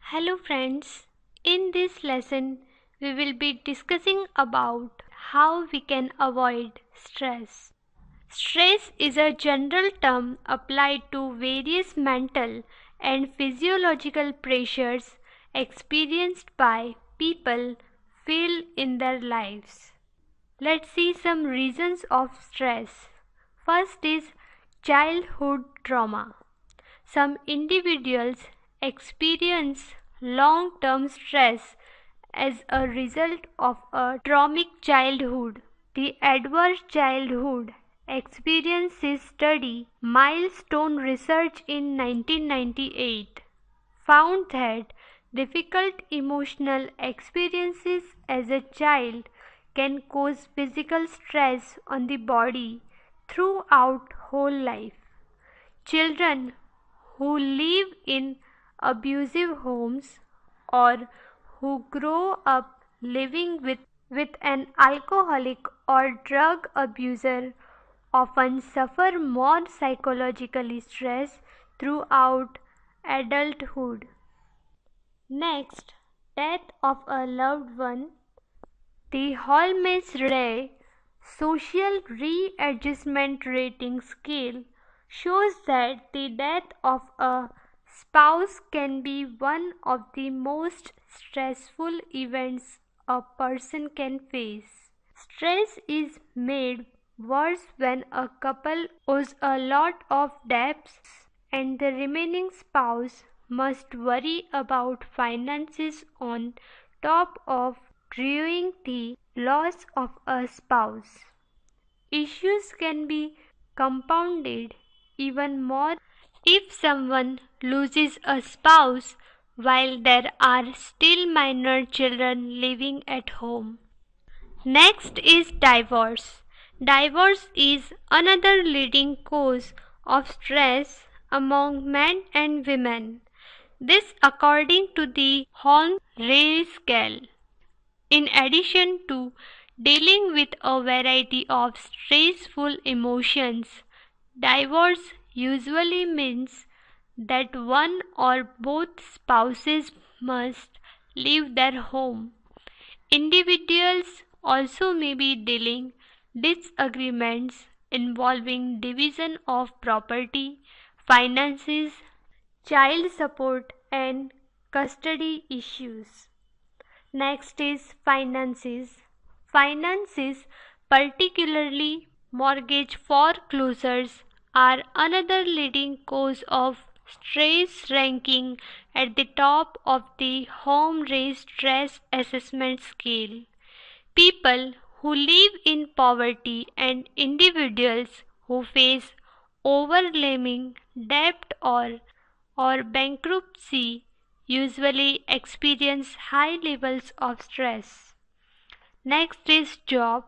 Hello friends, in this lesson we will be discussing about how we can avoid stress. Stress is a general term applied to various mental and physiological pressures experienced by people feel in their lives. Let's see some reasons of stress. First is childhood trauma. Some individuals experience long term stress as a result of a traumatic childhood. The Adverse Childhood Experiences Study Milestone Research in 1998 found that difficult emotional experiences as a child can cause physical stress on the body throughout whole life. Children who live in abusive homes or who grow up living with an alcoholic or drug abuser often suffer more psychological stress throughout adulthood. Next, death of a loved one. The Holmes-Rahe Social Readjustment Rating Scale shows that the death of a spouse can be one of the most stressful events a person can face. Stress is made worse when a couple owes a lot of debts and the remaining spouse must worry about finances on top of grieving the loss of a spouse. Issues can be compounded even more if someone loses a spouse while there are still minor children living at home. Next is divorce. Divorce is another leading cause of stress among men and women. This according to the Holmes-Rahe scale. In addition to dealing with a variety of stressful emotions, divorce usually means that one or both spouses must leave their home. Individuals also may be dealing disagreements involving division of property, finances, child support, and custody issues. Next is finances. Finances, particularly mortgage foreclosures, are another leading cause of stress, ranking at the top of the Holmes-Rahe Stress Assessment Scale. People who live in poverty and individuals who face overwhelming debt or bankruptcy usually experience high levels of stress. Next is job.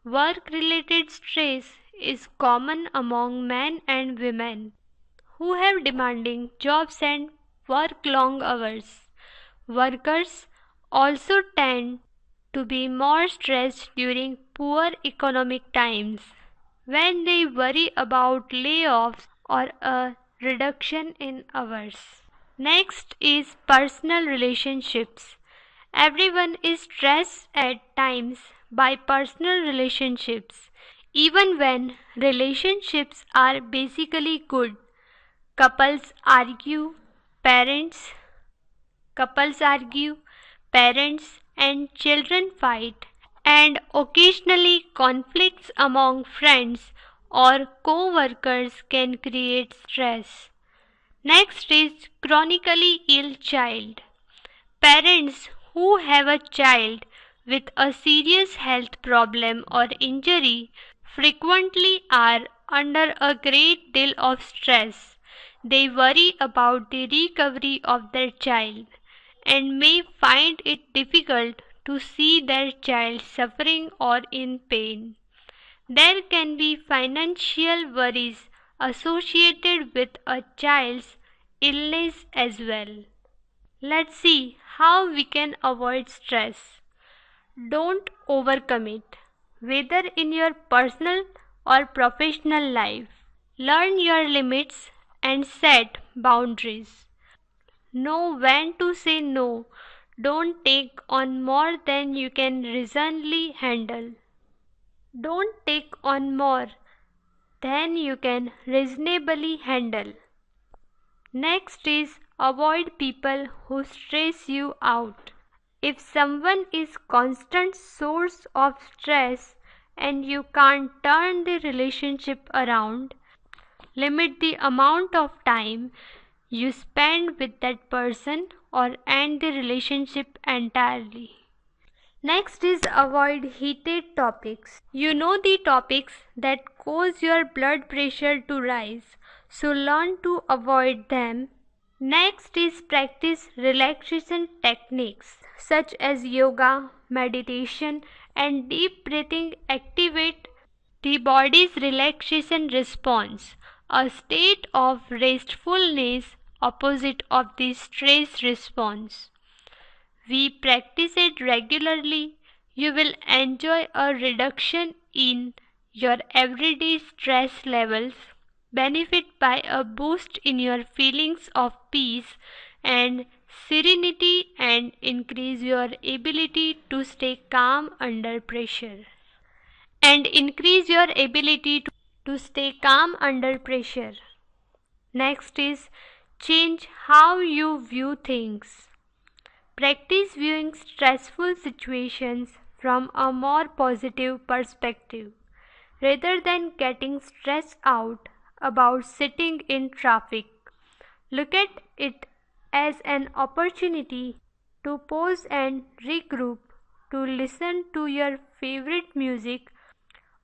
Work related stress is common among men and women who have demanding jobs and work long hours. Workers also tend to be more stressed during poor economic times when they worry about layoffs or a reduction in hours. Next is personal relationships. Everyone is stressed at times by personal relationships, even when relationships are basically good. Couples argue, parents Couples argue, parents and children fight, and occasionally conflicts among friends or co-workers can create stress. Next is chronically ill child. Parents who have a child with a serious health problem or injury frequently are under a great deal of stress. They worry about the recovery of their child and may find it difficult to see their child suffering or in pain. There can be financial worries associated with a child's illness as well. Let's see how we can avoid stress. Don't overcommit, whether in your personal or professional life. Learn your limits and set boundaries. Know when to say no. Don't take on more than you can reasonably handle. Don't take on more than you can reasonably handle. Next is avoid people who stress you out. If someone is constant source of stress and you can't turn the relationship around, limit the amount of time you spend with that person or end the relationship entirely. Next is avoid heated topics. You know the topics that cause your blood pressure to rise, so learn to avoid them. Next is practice relaxation techniques such as yoga, meditation, and deep breathing activate the body's relaxation response, a state of restfulness opposite of the stress response. We practice it regularly, you will enjoy a reduction in your everyday stress levels, benefit by a boost in your feelings of peace and serenity, and increase your ability to stay calm under pressure. Next is change how you view things. Practice viewing stressful situations from a more positive perspective. Rather than getting stressed out about sitting in traffic, look at it as an opportunity to pause and regroup, to listen to your favorite music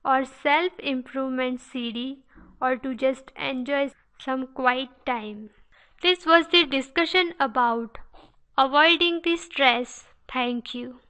or self improvement CD, or to just enjoy some quiet time. This was the discussion about avoiding the stress. Thank you.